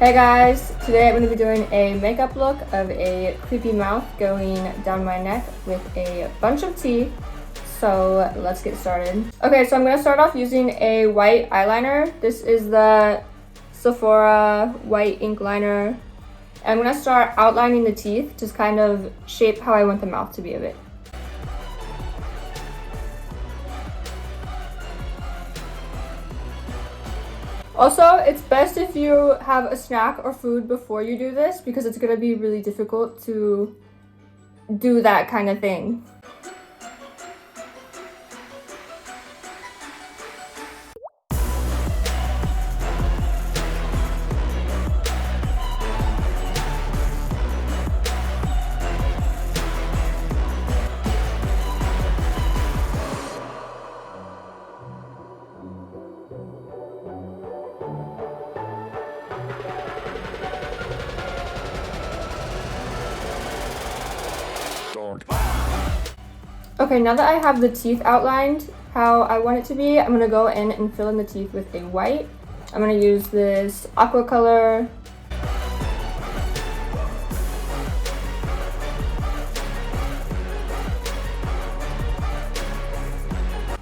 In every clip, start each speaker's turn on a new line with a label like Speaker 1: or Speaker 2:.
Speaker 1: Hey guys, today I'm going to be doing a makeup look of a creepy mouth going down my neck with a bunch of teeth. So let's get started. Okay, so I'm going to start off using a white eyeliner. This is the Sephora white ink liner. I'm going to start outlining the teeth, just kind of shape how I want the mouth to be a bit. Also, it's best if you have a snack or food before you do this because it's going to be really difficult to do that kind of thing. Okay, now that I have the teeth outlined how I want it to be, I'm going to go in and fill in the teeth with a white. I'm going to use this Aquacolor.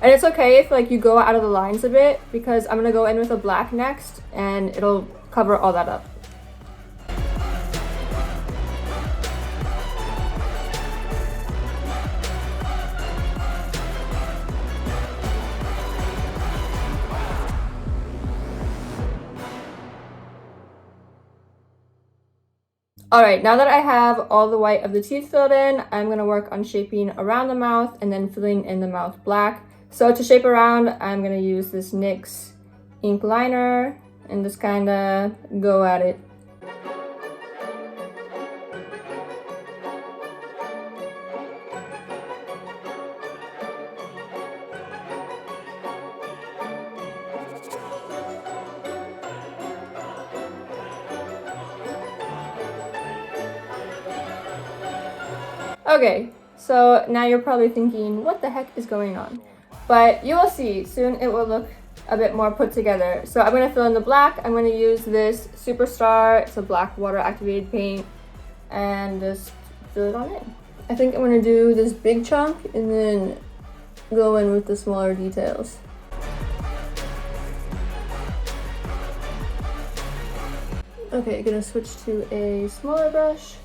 Speaker 1: And it's okay if you go out of the lines a bit because I'm going to go in with a black next and it'll cover all that up. Alright, now that I have all the white of the teeth filled in, I'm going to work on shaping around the mouth and then filling in the mouth black. So to shape around, I'm going to use this NYX ink liner and just kind of go at it. Okay, so now you're probably thinking, what the heck is going on? But you will see, soon it will look a bit more put together. So I'm going to fill in the black. I'm going to use this Superstar. It's a black water activated paint and just fill it on in. I think I'm going to do this big chunk and then go in with the smaller details. Okay, I'm going to switch to a smaller brush.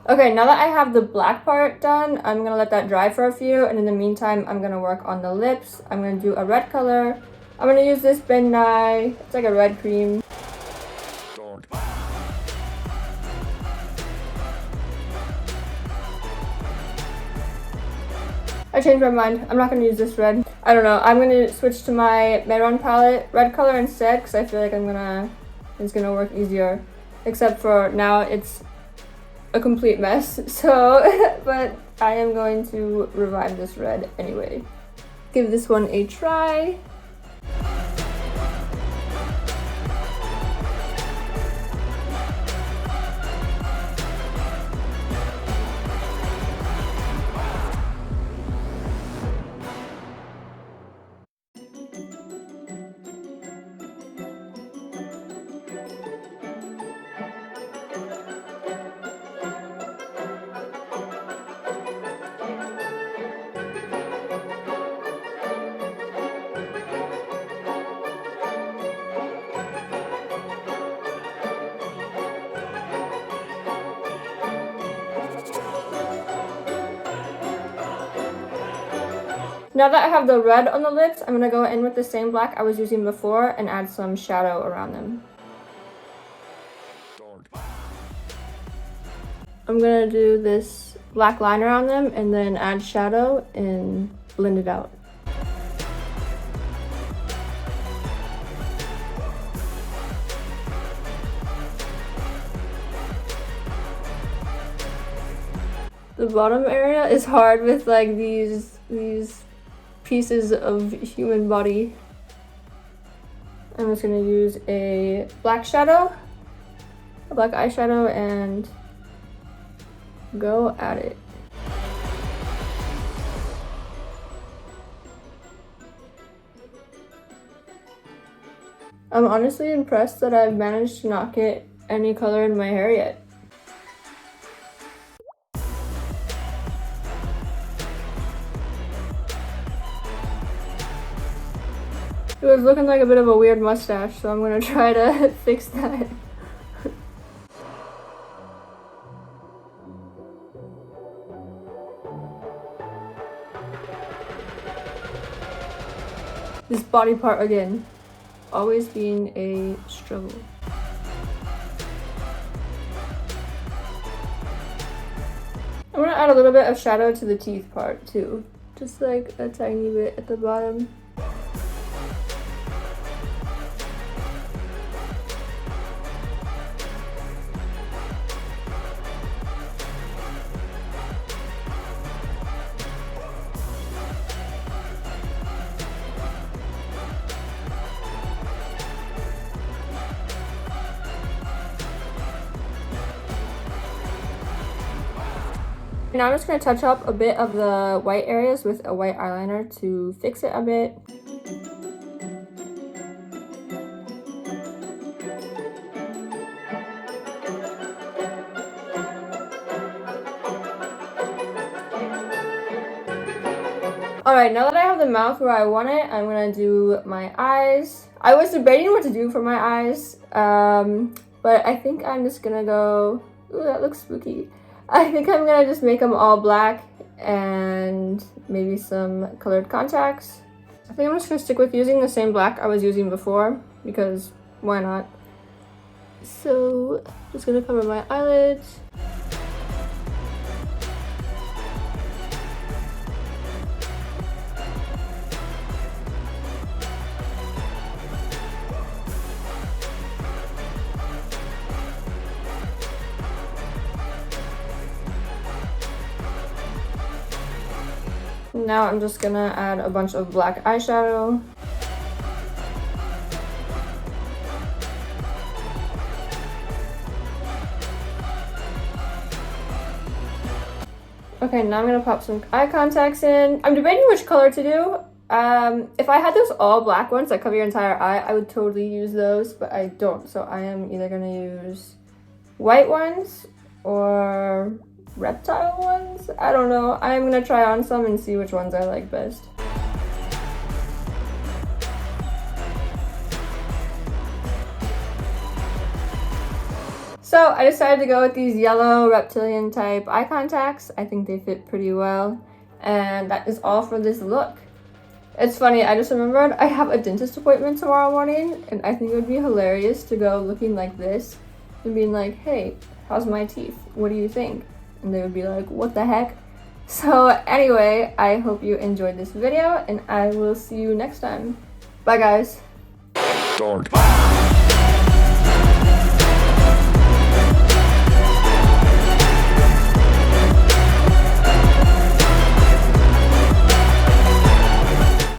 Speaker 1: Okay, now that I have the black part done, I'm going to let that dry for a few, and in the meantime, I'm going to work on the lips. I'm going to do a red color. I'm going to use this Ben Nye. It's like a red cream. I changed my mind. I'm not going to use this red. I don't know. I'm going to switch to my Mehron palette. Red color instead, because I feel like it's going to work easier. Except for now, it's a complete mess, so but I am going to revive this red anyway. Give this one a try. Now that I have the red on the lips, I'm going to go in with the same black I was using before and add some shadow around them. I'm going to do this black liner on them and then add shadow and blend it out. The bottom area is hard with like these pieces of human body. I'm just gonna use a black shadow, a black eyeshadow, and go at it. I'm honestly impressed that I've managed to not get any color in my hair yet. It was looking like a bit of a weird mustache, so I'm gonna try to fix that. This body part again, always being a struggle. I'm gonna add a little bit of shadow to the teeth part too, just like a tiny bit at the bottom. Now I'm just going to touch up a bit of the white areas with a white eyeliner to fix it a bit. Alright, now that I have the mouth where I want it, I'm going to do my eyes. I was debating what to do for my eyes, but I think I'm just going to go... Ooh, that looks spooky. I think I'm gonna just make them all black and maybe some colored contacts. I think I'm just gonna stick with using the same black I was using before because why not? So, just gonna cover my eyelids. Now I'm just gonna add a bunch of black eyeshadow. Okay, now I'm gonna pop some eye contacts in. I'm debating which color to do. If I had those all black ones that cover your entire eye, I would totally use those, but I don't. So I am either gonna use white ones or reptile ones? I don't know. I'm gonna try on some and see which ones I like best. So I decided to go with these yellow reptilian type eye contacts. I think they fit pretty well. And that is all for this look. It's funny, I just remembered I have a dentist appointment tomorrow morning, and I think it would be hilarious to go looking like this and being like, hey, how's my teeth? What do you think? And they would be like, what the heck? So anyway, I hope you enjoyed this video and I will see you next time. Bye guys.